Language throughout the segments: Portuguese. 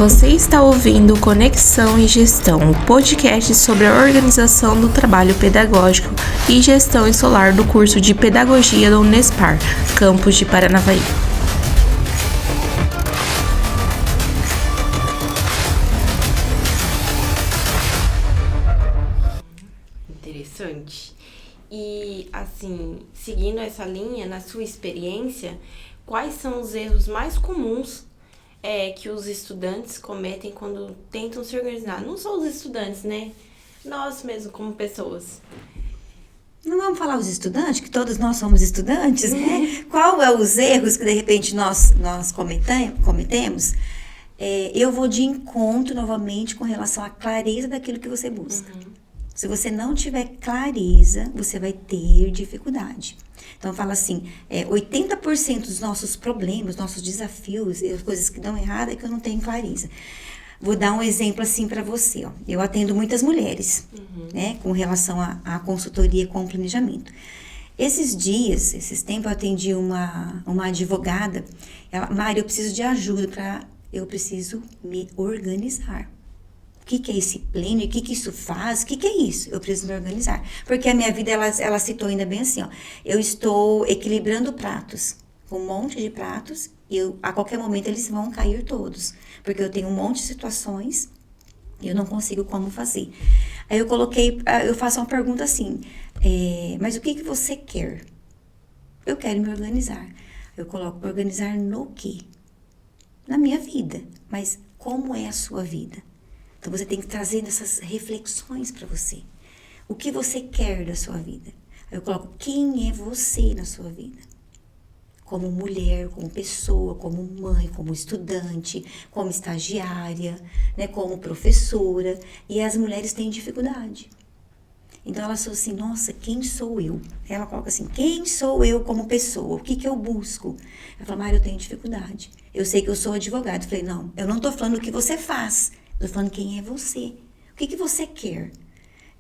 Você está ouvindo Conexão e Gestão, um podcast sobre a organização do trabalho pedagógico e gestão escolar do curso de Pedagogia da Unespar, campus de Paranavaí. Interessante. E, assim, seguindo essa linha, na sua experiência, quais são os erros mais comuns que os estudantes cometem quando tentam se organizar? Não só os estudantes, né? Nós mesmos, como pessoas. Não vamos falar os estudantes, que todos nós somos estudantes, né? Qual é os erros que, de repente, nós cometemos? Eu vou de encontro, novamente, com relação à clareza daquilo que você busca. Se você não tiver clareza, você vai ter dificuldade. Então, fala assim, 80% dos nossos problemas, nossos desafios, as coisas que dão errado é que eu não tenho clareza. Vou dar um exemplo assim para você. Ó. Eu atendo muitas mulheres, né, com relação à consultoria com planejamento. Esses tempos, eu atendi uma advogada. Ela, Mari, eu preciso de ajuda eu preciso me organizar. O que é esse planner? O que isso faz? O que é isso? Eu preciso me organizar. Porque a minha vida, ela citou ainda bem assim, ó. Eu estou equilibrando pratos, um monte de pratos, e a qualquer momento eles vão cair todos. Porque eu tenho um monte de situações e eu não consigo como fazer. Aí eu faço uma pergunta assim, mas o que você quer? Eu quero me organizar. Eu coloco organizar no quê? Na minha vida. Mas como é a sua vida? Então, você tem que trazer essas reflexões para você. O que você quer da sua vida? Aí eu coloco quem é você na sua vida. Como mulher, como pessoa, como mãe, como estudante, como estagiária, né, como professora. E as mulheres têm dificuldade. Então, elas falam assim, nossa, quem sou eu? Ela coloca assim, quem sou eu como pessoa? O que eu busco? Ela fala, Mari, eu tenho dificuldade. Eu sei que eu sou advogada. Eu falei, não, eu não estou falando o que você faz. Estou falando quem é você. O que você quer?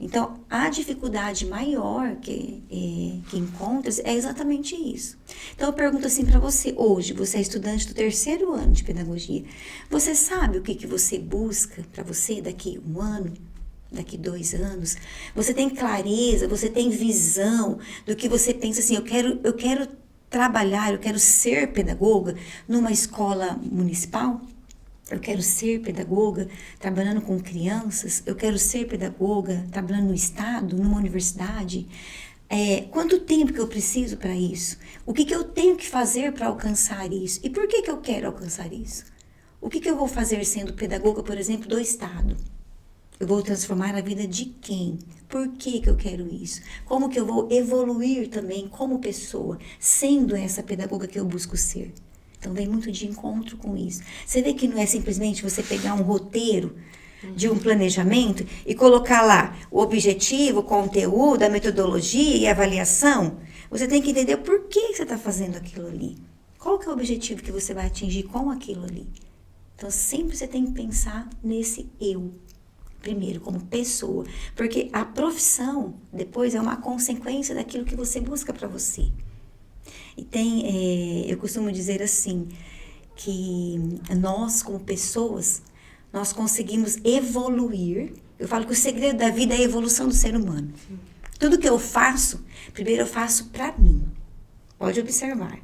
Então, a dificuldade maior que encontras é exatamente isso. Então, eu pergunto assim para você, hoje, você é estudante do 3º ano de pedagogia. Você sabe o que você busca para você daqui 1 ano? Daqui 2 anos? Você tem clareza, você tem visão do que você pensa assim, eu quero trabalhar, eu quero ser pedagoga numa escola municipal? Eu quero ser pedagoga trabalhando com crianças, eu quero ser pedagoga trabalhando no estado, numa universidade. Quanto tempo que eu preciso para isso? O que eu tenho que fazer para alcançar isso? E por que eu quero alcançar isso? O que eu vou fazer sendo pedagoga, por exemplo, do estado? Eu vou transformar a vida de quem? Por que eu quero isso? Como que eu vou evoluir também como pessoa, sendo essa pedagoga que eu busco ser? Então, vem muito de encontro com isso. Você vê que não é simplesmente você pegar um roteiro de um planejamento e colocar lá o objetivo, o conteúdo, a metodologia e a avaliação. Você tem que entender por que você está fazendo aquilo ali. Qual que é o objetivo que você vai atingir com aquilo ali. Então, sempre você tem que pensar nesse eu. Primeiro, como pessoa. Porque a profissão, depois, é uma consequência daquilo que você busca para você. E eu costumo dizer assim, que nós como pessoas, nós conseguimos evoluir. Eu falo que o segredo da vida é a evolução do ser humano. Tudo que eu faço, primeiro eu faço para mim. Pode observar.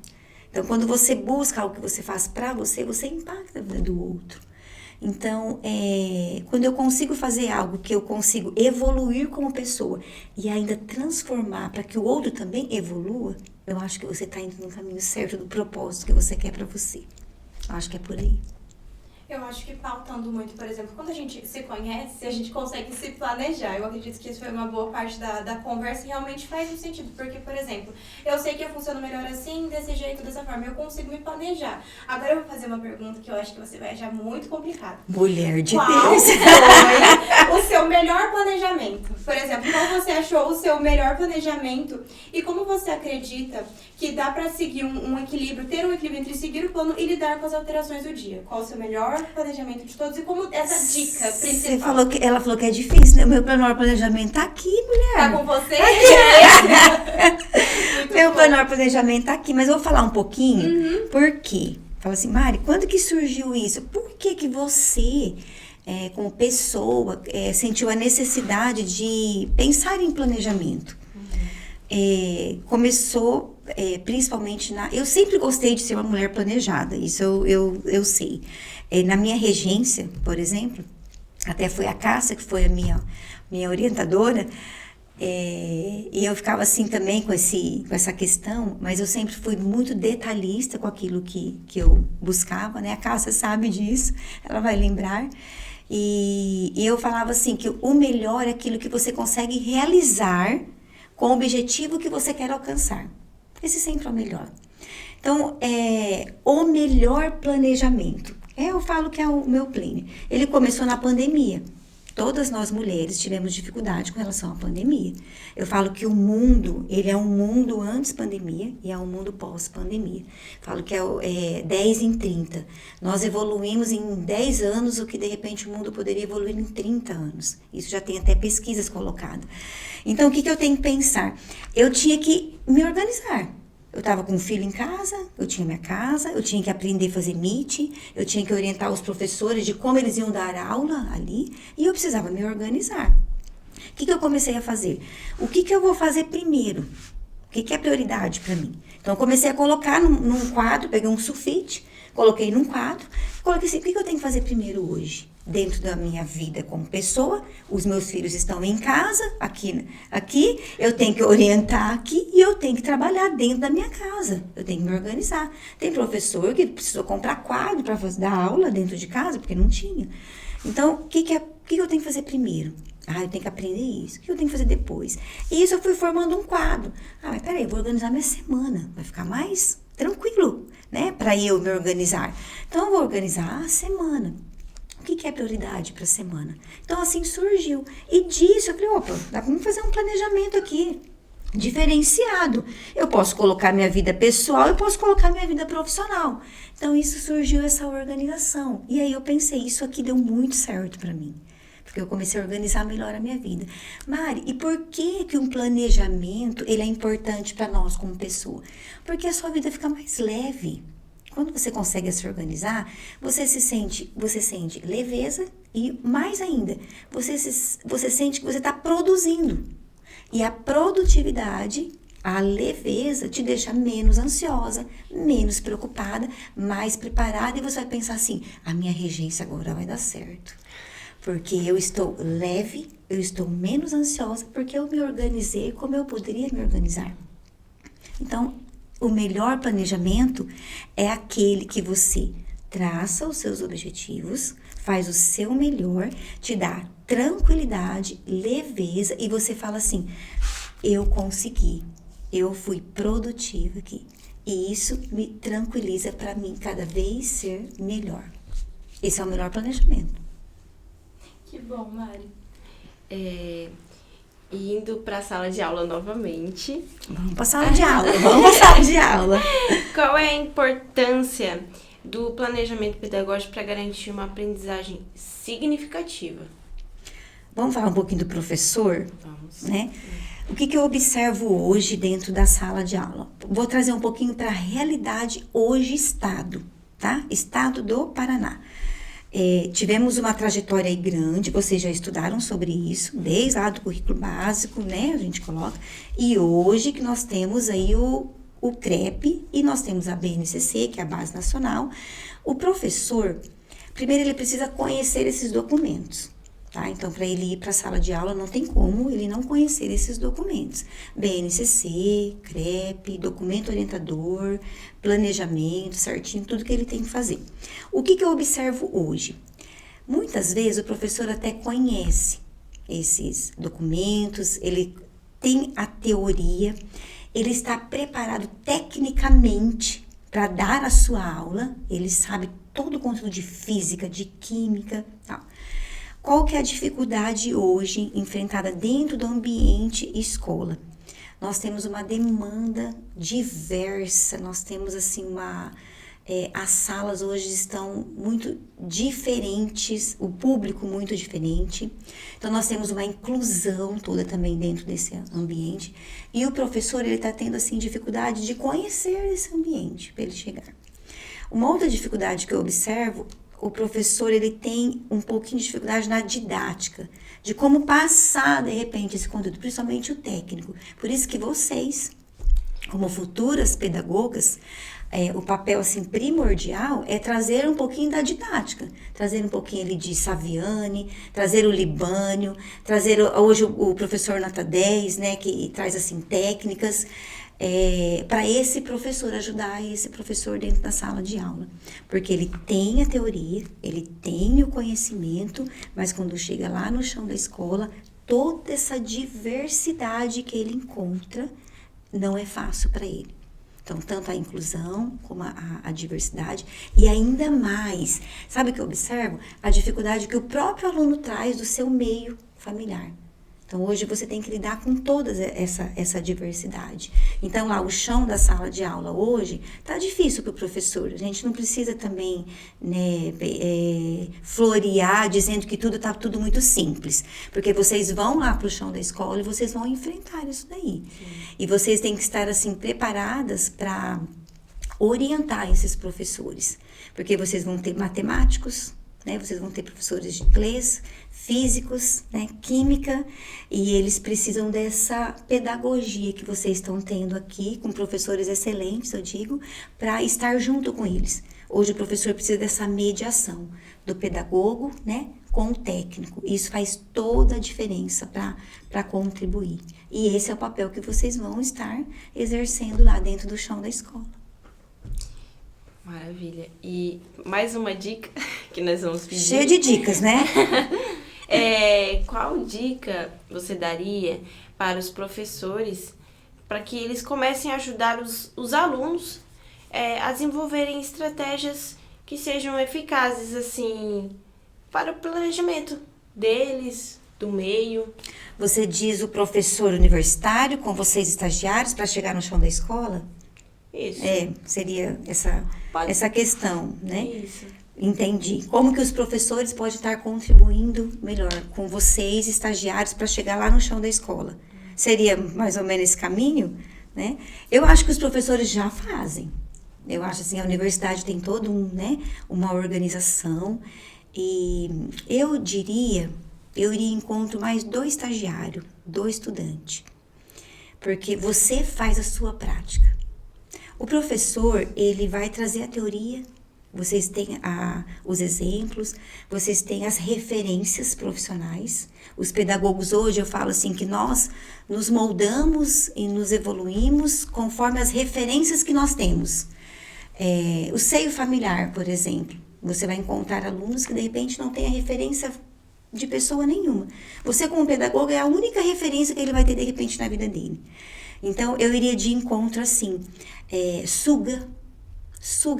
Então, quando você busca algo que você faz para você, você impacta a vida do outro. Então, quando eu consigo fazer algo que eu consigo evoluir como pessoa e ainda transformar para que o outro também evolua, eu acho que você está indo no caminho certo do propósito que você quer para você. Eu acho que é por aí. Eu acho que pautando muito, por exemplo, quando a gente se conhece, a gente consegue se planejar. Eu acredito que isso foi uma boa parte da conversa e realmente faz um sentido. Porque, por exemplo, eu sei que eu funciono melhor assim, desse jeito, dessa forma. Eu consigo me planejar. Agora eu vou fazer uma pergunta que eu acho que você vai achar muito complicada. Mulher de Qual Deus! foi o seu melhor planejamento? Por exemplo, qual você achou o seu melhor planejamento? E como você acredita que dá para seguir um equilíbrio, ter um equilíbrio entre seguir o plano e lidar com as alterações do dia? Qual o seu melhor planejamento de todos e como essa dica principal? Ela falou que é difícil, né? O meu melhor planejamento tá aqui, mulher. Tá com você? Meu melhor planejamento tá aqui, mas eu vou falar um pouquinho. Por quê? Fala assim, Mari, quando que surgiu isso? Por que que você, como pessoa, sentiu a necessidade de pensar em planejamento? Começou principalmente eu sempre gostei de ser uma mulher planejada, isso eu sei. Na minha regência, por exemplo, até foi a Cássia, que foi a minha orientadora, e eu ficava assim também com essa questão, mas eu sempre fui muito detalhista com aquilo que eu buscava, né? A Cássia sabe disso, ela vai lembrar. E eu falava assim, que o melhor é aquilo que você consegue realizar com o objetivo que você quer alcançar. Esse sempre é o melhor. Então, o melhor planejamento. Eu falo que é o meu plano. Ele começou na pandemia. Todas nós mulheres tivemos dificuldade com relação à pandemia. Eu falo que o mundo, ele é um mundo antes pandemia e é um mundo pós-pandemia. Falo que é 10 em 30. Nós evoluímos em 10 anos o que de repente o mundo poderia evoluir em 30 anos. Isso já tem até pesquisas colocadas. Então, o que eu tenho que pensar? Eu tinha que me organizar. Eu estava com um filho em casa, eu tinha minha casa, eu tinha que aprender a fazer meet, eu tinha que orientar os professores de como eles iam dar aula ali, e eu precisava me organizar. O que eu comecei a fazer? O que eu vou fazer primeiro? O que é prioridade para mim? Então, eu comecei a colocar num quadro, peguei um sulfite, coloquei num quadro, coloquei assim, o que eu tenho que fazer primeiro hoje? Dentro da minha vida como pessoa, os meus filhos estão em casa, aqui eu tenho que orientar aqui e eu tenho que trabalhar dentro da minha casa, eu tenho que me organizar. Tem professor que precisou comprar quadro para dar aula dentro de casa, porque não tinha. Então, o que eu tenho que fazer primeiro? Eu tenho que aprender isso. O que eu tenho que fazer depois? E isso eu fui formando um quadro. Mas peraí, eu vou organizar minha semana, vai ficar mais tranquilo, né? Para eu me organizar. Então, eu vou organizar a semana. O que é prioridade para a semana? Então, assim surgiu. E disso, eu falei, opa, dá para fazer um planejamento aqui, diferenciado. Eu posso colocar minha vida pessoal, eu posso colocar minha vida profissional. Então, isso surgiu, essa organização. E aí, eu pensei, isso aqui deu muito certo para mim. Porque eu comecei a organizar melhor a minha vida. Mari, e por que um planejamento, ele é importante para nós como pessoa? Porque a sua vida fica mais leve. Quando você consegue se organizar, você sente leveza e, mais ainda, você sente que você está produzindo. E a produtividade, a leveza, te deixa menos ansiosa, menos preocupada, mais preparada. E você vai pensar assim, a minha regência agora vai dar certo. Porque eu estou leve, eu estou menos ansiosa, porque eu me organizei como eu poderia me organizar. Então, o melhor planejamento é aquele que você traça os seus objetivos, faz o seu melhor, te dá tranquilidade, leveza e você fala assim, eu consegui, eu fui produtiva aqui. E isso me tranquiliza para mim cada vez ser melhor. Esse é o melhor planejamento. Que bom, Mari. Indo para a sala de aula novamente. Vamos para a sala de aula, vamos para a sala de aula. Qual é a importância do planejamento pedagógico para garantir uma aprendizagem significativa? Vamos falar um pouquinho do professor? Vamos. Né? O que eu observo hoje dentro da sala de aula? Vou trazer um pouquinho para a realidade hoje, Estado, tá? Estado do Paraná. Tivemos uma trajetória aí grande, vocês já estudaram sobre isso, desde lá do currículo básico, né, a gente coloca, e hoje que nós temos aí o CREP e nós temos a BNCC, que é a Base Nacional. O professor, primeiro ele precisa conhecer esses documentos, tá? Então, para ele ir para a sala de aula, não tem como ele não conhecer esses documentos. BNCC, CREP, documento orientador, planejamento, certinho, tudo que ele tem que fazer. O que eu observo hoje? Muitas vezes o professor até conhece esses documentos, ele tem a teoria, ele está preparado tecnicamente para dar a sua aula, ele sabe todo o conteúdo de física, de química, tal. Qual que é a dificuldade hoje enfrentada dentro do ambiente escola? Nós temos uma demanda diversa, nós temos assim as salas hoje estão muito diferentes, o público muito diferente. Então, nós temos uma inclusão toda também dentro desse ambiente. E o professor, ele está tendo assim dificuldade de conhecer esse ambiente para ele chegar. Uma outra dificuldade que eu observo, o professor ele tem um pouquinho de dificuldade na didática, de como passar de repente esse conteúdo, principalmente o técnico. Por isso que vocês, como futuras pedagogas, o papel assim primordial é trazer um pouquinho da didática, trazer um pouquinho ali de Saviani, trazer o Libânio, trazer hoje o professor nota 10, né, que traz assim técnicas, para esse professor ajudar esse professor dentro da sala de aula, porque ele tem a teoria, ele tem o conhecimento, mas quando chega lá no chão da escola, toda essa diversidade que ele encontra não é fácil para ele. Então, tanto a inclusão como a diversidade e ainda mais, sabe o que eu observo? A dificuldade que o próprio aluno traz do seu meio familiar. Então, hoje você tem que lidar com toda essa diversidade. Então, lá, o chão da sala de aula hoje tá difícil para o professor. A gente não precisa também, né, florear dizendo que tá tudo muito simples. Porque vocês vão lá para o chão da escola e vocês vão enfrentar isso daí. Sim. E vocês têm que estar, assim, preparadas para orientar esses professores. Porque vocês vão ter matemáticos, né, vocês vão ter professores de inglês, físicos, né, química, e eles precisam dessa pedagogia que vocês estão tendo aqui, com professores excelentes, eu digo, para estar junto com eles. Hoje o professor precisa dessa mediação do pedagogo, né, com o técnico. Isso faz toda a diferença para contribuir. E esse é o papel que vocês vão estar exercendo lá dentro do chão da escola. Maravilha. E mais uma dica que nós vamos pedir. Cheia de dicas, né? Qual dica você daria para os professores para que eles comecem a ajudar os alunos a desenvolverem estratégias que sejam eficazes, assim, para o planejamento deles, do meio? Você diz o professor universitário com vocês estagiários para chegar no chão da escola? Isso. Seria essa questão, né? Isso. Entendi. Como que os professores podem estar contribuindo melhor com vocês, estagiários, para chegar lá no chão da escola? Seria mais ou menos esse caminho, né? Eu acho que os professores já fazem. Eu acho assim, a universidade tem todo uma organização, e eu iria encontro mais do estagiário, do estudante, porque você faz a sua prática. O professor, ele vai trazer a teoria, vocês têm os exemplos, vocês têm as referências profissionais. Os pedagogos hoje, eu falo assim, que nós nos moldamos e nos evoluímos conforme as referências que nós temos. O seio familiar, por exemplo, você vai encontrar alunos que de repente não têm a referência de pessoa nenhuma. Você, como pedagogo, é a única referência que ele vai ter de repente na vida dele. Então, eu iria de encontro assim, suga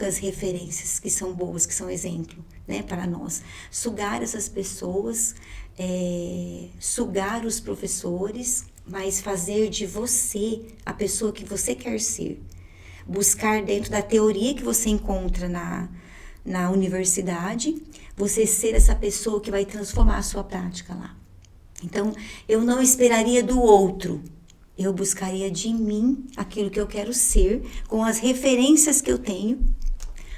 as referências que são boas, que são exemplo, né, para nós. Sugar essas pessoas, sugar os professores, mas fazer de você a pessoa que você quer ser. Buscar dentro da teoria que você encontra na universidade, você ser essa pessoa que vai transformar a sua prática lá. Então, eu não esperaria do outro. Eu buscaria de mim aquilo que eu quero ser, com as referências que eu tenho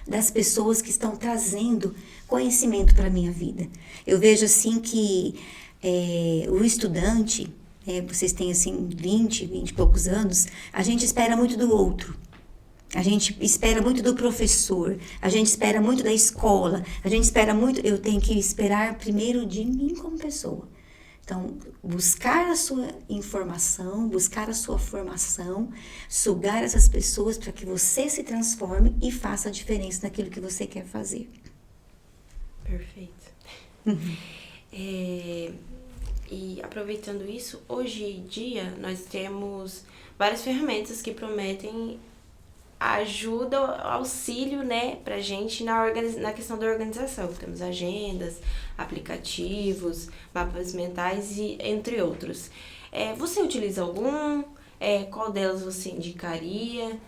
das pessoas que estão trazendo conhecimento para a minha vida. Eu vejo assim que o estudante, vocês têm assim 20 e poucos anos, a gente espera muito do outro. A gente espera muito do professor, a gente espera muito da escola, a gente espera muito... Eu tenho que esperar primeiro de mim como pessoa. Então, buscar a sua informação, buscar a sua formação, sugar essas pessoas para que você se transforme e faça a diferença naquilo que você quer fazer. Perfeito. E aproveitando isso, hoje em dia nós temos várias ferramentas que prometem ajuda, auxílio, né, pra gente na questão da organização. Temos agendas, aplicativos, mapas mentais e entre outros. Você utiliza algum? Qual delas você indicaria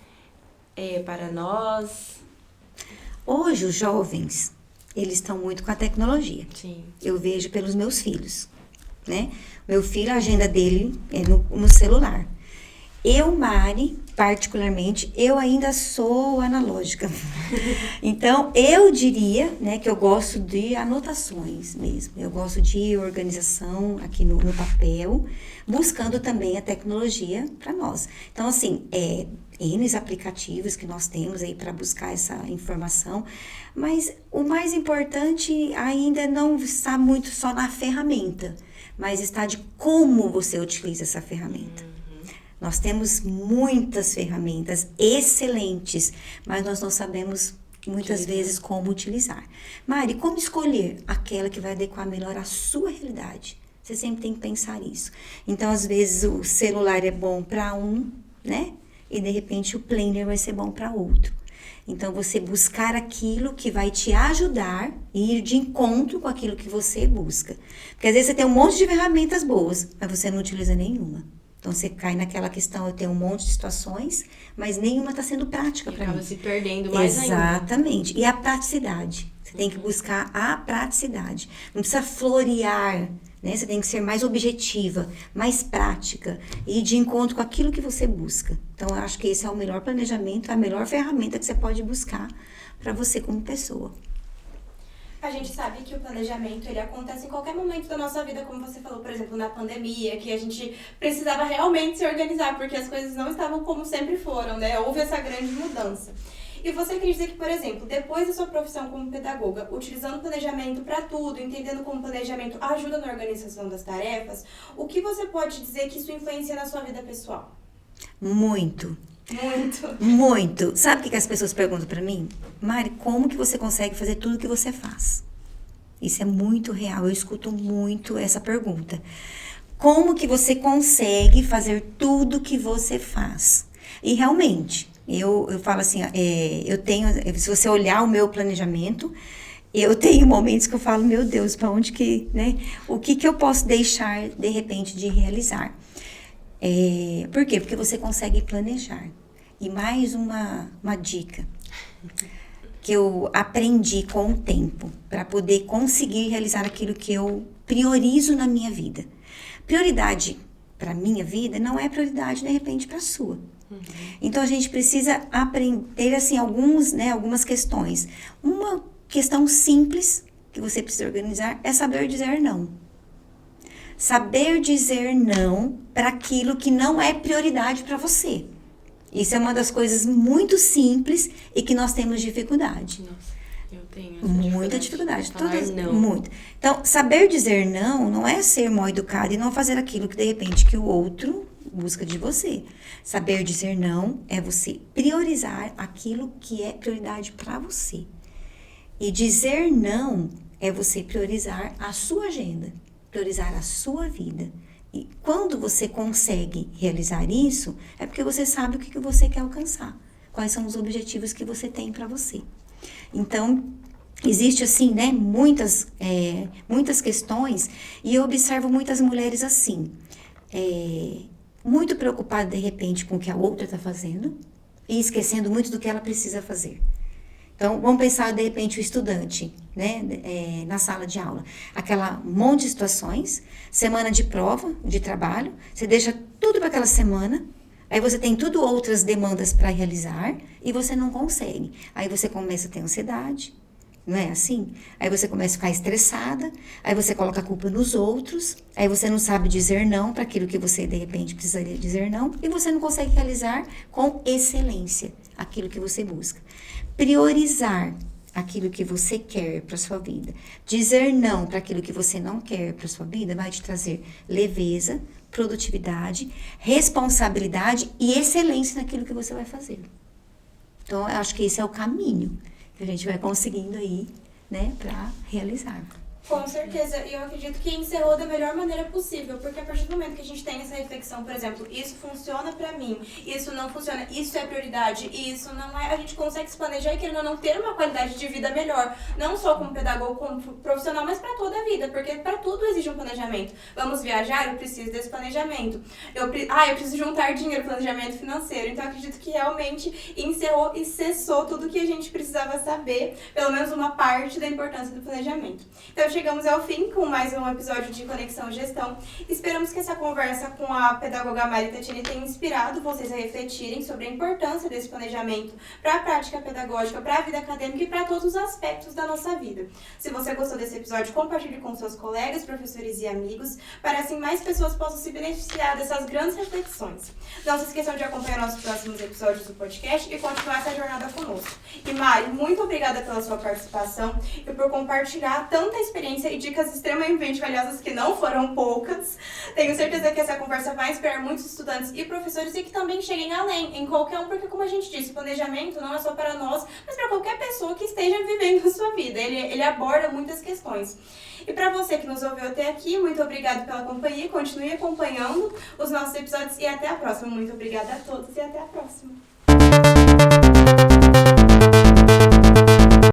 para nós? Hoje os jovens, eles estão muito com a tecnologia. Sim. Eu vejo pelos meus filhos, né? Meu filho, a agenda dele é no celular. Eu, Mari, particularmente, eu ainda sou analógica. Então, eu diria, né, que eu gosto de anotações mesmo. Eu gosto de organização aqui no papel, buscando também a tecnologia para nós. Então, assim, N aplicativos que nós temos aí para buscar essa informação, mas o mais importante ainda não está muito só na ferramenta, mas está de como você utiliza essa ferramenta. Nós temos muitas ferramentas excelentes, mas nós não sabemos muitas vezes como utilizar. Mari, como escolher aquela que vai adequar melhor à sua realidade? Você sempre tem que pensar nisso. Então, às vezes, o celular é bom para um, né? E, de repente, o planner vai ser bom para outro. Então, você buscar aquilo que vai te ajudar e ir de encontro com aquilo que você busca. Porque, às vezes, você tem um monte de ferramentas boas, mas você não utiliza nenhuma. Então, você cai naquela questão, eu tenho um monte de situações, mas nenhuma está sendo prática para mim. Acaba se perdendo mais ainda. Exatamente. E a praticidade. Você tem que buscar a praticidade. Não precisa florear, né? Você tem que ser mais objetiva, mais prática e de encontro com aquilo que você busca. Então, eu acho que esse é o melhor planejamento, a melhor ferramenta que você pode buscar para você como pessoa. A gente sabe que o planejamento, ele acontece em qualquer momento da nossa vida, como você falou, por exemplo, na pandemia, que a gente precisava realmente se organizar, porque as coisas não estavam como sempre foram, né? Houve essa grande mudança. E você acredita que, por exemplo, depois da sua profissão como pedagoga, utilizando o planejamento para tudo, entendendo como o planejamento ajuda na organização das tarefas, o que você pode dizer que isso influencia na sua vida pessoal? Muito. Muito. Muito. Sabe o que as pessoas perguntam pra mim? Mari, como que você consegue fazer tudo que você faz? Isso é muito real, eu escuto muito essa pergunta. Como que você consegue fazer tudo que você faz? E realmente, eu falo assim, eu tenho, se você olhar o meu planejamento, eu tenho momentos que eu falo, meu Deus, para onde que, né? O que eu posso deixar, de repente, de realizar? Por quê? Porque você consegue planejar. E mais uma dica que eu aprendi com o tempo para poder conseguir realizar aquilo que eu priorizo na minha vida. Prioridade para minha vida não é prioridade, de repente, para a sua. Então, a gente precisa aprender, assim, algumas questões. Uma questão simples que você precisa organizar é saber dizer não. Saber dizer não para aquilo que não é prioridade para você. Isso é uma das coisas muito simples e que nós temos dificuldade. Nossa, eu tenho essa muita dificuldade. Falar não. Muito. Então, saber dizer não é ser mal educado e não fazer aquilo que, de repente, que o outro busca de você. Saber dizer não é você priorizar aquilo que é prioridade para você. E dizer não é você priorizar a sua agenda, priorizar a sua vida. E quando você consegue realizar isso, é porque você sabe o que você quer alcançar. Quais são os objetivos que você tem para você. Então, existe assim, né, muitas questões, e eu observo muitas mulheres assim, muito preocupada de repente com o que a outra está fazendo e esquecendo muito do que ela precisa fazer. Então, vamos pensar, de repente, o estudante, né, na sala de aula. Aquela monte de situações, semana de prova, de trabalho, você deixa tudo para aquela semana, aí você tem tudo outras demandas para realizar e você não consegue. Aí você começa a ter ansiedade, não é assim? Aí você começa a ficar estressada, aí você coloca a culpa nos outros, aí você não sabe dizer não para aquilo que você, de repente, precisaria dizer não, e você não consegue realizar com excelência aquilo que você busca. Priorizar aquilo que você quer para sua vida. Dizer não para aquilo que você não quer para sua vida vai te trazer leveza, produtividade, responsabilidade e excelência naquilo que você vai fazer. Então, eu acho que esse é o caminho que a gente vai conseguindo aí, né, para realizar. Com certeza, e eu acredito que encerrou da melhor maneira possível, porque a partir do momento que a gente tem essa reflexão, por exemplo, isso funciona pra mim, isso não funciona, isso é prioridade, isso não é, a gente consegue se planejar e querendo ou não ter uma qualidade de vida melhor, não só como pedagogo, como profissional, mas pra toda a vida, porque pra tudo exige um planejamento. Vamos viajar, eu preciso desse planejamento. Eu preciso juntar dinheiro, planejamento financeiro. Então, eu acredito que realmente encerrou e cessou tudo que a gente precisava saber, pelo menos uma parte da importância do planejamento. Então, eu chegamos ao fim com mais um episódio de Conexão Gestão. Esperamos que essa conversa com a pedagoga Mari Tatini tenha inspirado vocês a refletirem sobre a importância desse planejamento para a prática pedagógica, para a vida acadêmica e para todos os aspectos da nossa vida. Se você gostou desse episódio, compartilhe com seus colegas, professores e amigos, para assim mais pessoas possam se beneficiar dessas grandes reflexões. Não se esqueçam de acompanhar nossos próximos episódios do podcast e continuar essa jornada conosco. E Mari, muito obrigada pela sua participação e por compartilhar tanta experiência e dicas extremamente valiosas que não foram poucas. Tenho certeza que essa conversa vai inspirar muitos estudantes e professores e que também cheguem além, em qualquer um, porque como a gente disse, o planejamento não é só para nós, mas para qualquer pessoa que esteja vivendo a sua vida. Ele aborda muitas questões. E para você que nos ouviu até aqui, muito obrigado pela companhia, continue acompanhando os nossos episódios e até a próxima. Muito obrigada a todos e até a próxima.